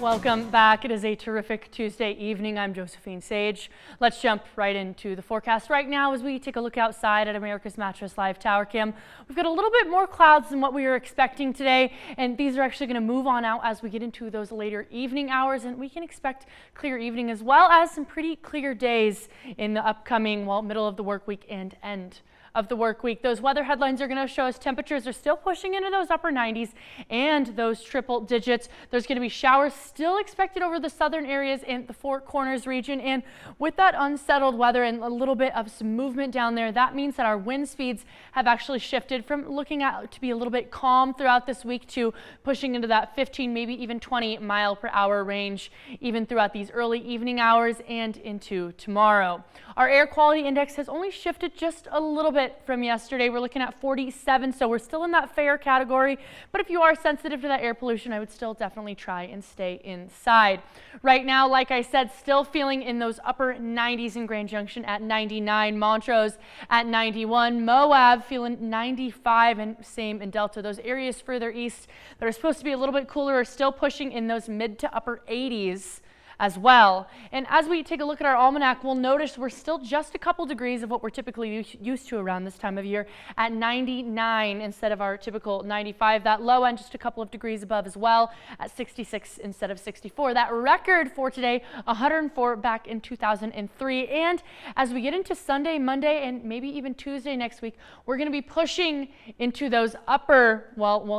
Welcome back. It is a terrific Tuesday evening. I'm Josephine Sage. Let's jump right into the forecast right now as we take a look outside at America's Mattress Live Tower Cam. We've got a little bit more clouds than what we were expecting today, and these are actually going to move on out as we get into those later evening hours, and we can expect clear evening as well as some pretty clear days in the upcoming, middle of the work week and end of the work week. Those weather headlines are going to show us temperatures are still pushing into those upper 90s and those triple digits. There's going to be showers still expected over the southern areas and the Four Corners region. And with that unsettled weather and a little bit of some movement down there, that means that our wind speeds have actually shifted from looking at to be a little bit calm throughout this week to pushing into that 15, maybe even 20 mile per hour range, even throughout these early evening hours and into tomorrow. Our air quality index has only shifted just a little bit from yesterday. We're looking at 47, so we're still in that fair category. But if you are sensitive to that air pollution, I would still definitely try and stay inside. Right now, like I said, still feeling in those upper 90s in Grand Junction at 99, Montrose at 91, Moab feeling 95, and same in Delta. Those areas further east that are supposed to be a little bit cooler are still pushing in those mid to upper 80s as well. And as we take a look at our almanac, we'll notice we're still just a couple degrees of what we're typically used to around this time of year at 99 instead of our typical 95. That low end just a couple of degrees above as well at 66 instead of 64. That record for today, 104 back in 2003. And as we get into Sunday, Monday, and maybe even Tuesday next week, we're going to be pushing into those upper,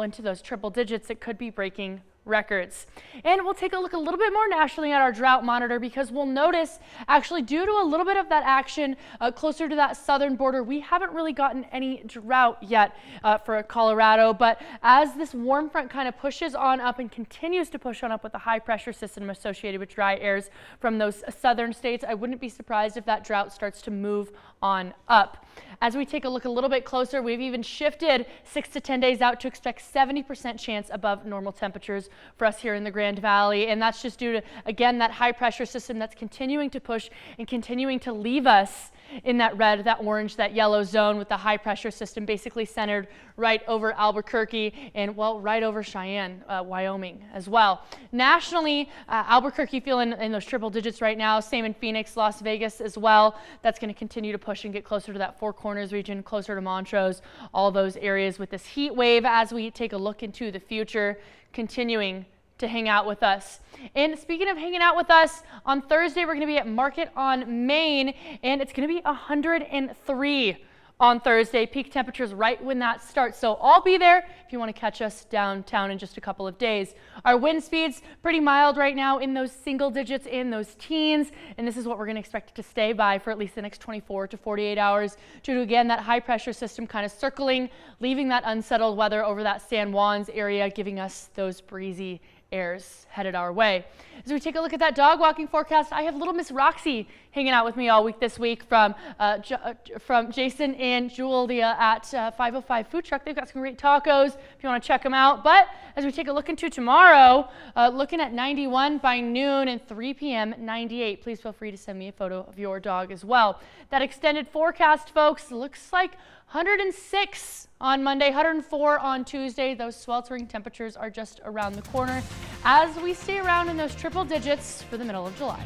into those triple digits that could be breaking records. And we'll take a look a little bit more nationally at our drought monitor, because we'll notice actually due to a little bit of that action closer to that southern border, we haven't really gotten any drought yet for Colorado. But as this warm front kind of pushes on up and continues to push on up with the high pressure system associated with dry airs from those southern states, I wouldn't be surprised if that drought starts to move on up. As we take a look a little bit closer, we've even shifted 6 to 10 days out to expect 70% chance above normal temperatures for us here in the Grand Valley. And that's just due to, again, that high pressure system that's continuing to push and continuing to leave us in that red, that orange, that yellow zone with the high pressure system basically centered right over Albuquerque and, right over Cheyenne, Wyoming as well. Nationally, Albuquerque feeling in those triple digits right now. Same in Phoenix, Las Vegas as well. That's going to continue to push and get closer to that Four Corners region, closer to Montrose, all those areas with this heat wave as we take a look into the future, continuing to hang out with us. And speaking of hanging out with us, on Thursday we're going to be at Market on Main, and it's going to be 103 on Thursday. Peak temperatures right when that starts. So I'll be there if you want to catch us downtown in just a couple of days. Our wind speeds pretty mild right now in those single digits, in those teens, and this is what we're going to expect it to stay by for at least the next 24 to 48 hours due to, again, that high pressure system kind of circling, leaving that unsettled weather over that San Juan's area, giving us those breezy airs headed our way. As we take a look at that dog walking forecast, I have little Miss Roxy hanging out with me all week this week from Jason and Julia at 505 Food Truck. They've got some great tacos if you want to check them out. But as we take a look into tomorrow, looking at 91 by noon and 3 p.m. 98. Please feel free to send me a photo of your dog as well. That extended forecast, folks, looks like 106 on Monday, 104 on Tuesday. Those sweltering temperatures are just around the corner as we stay around in those triple digits for the middle of July.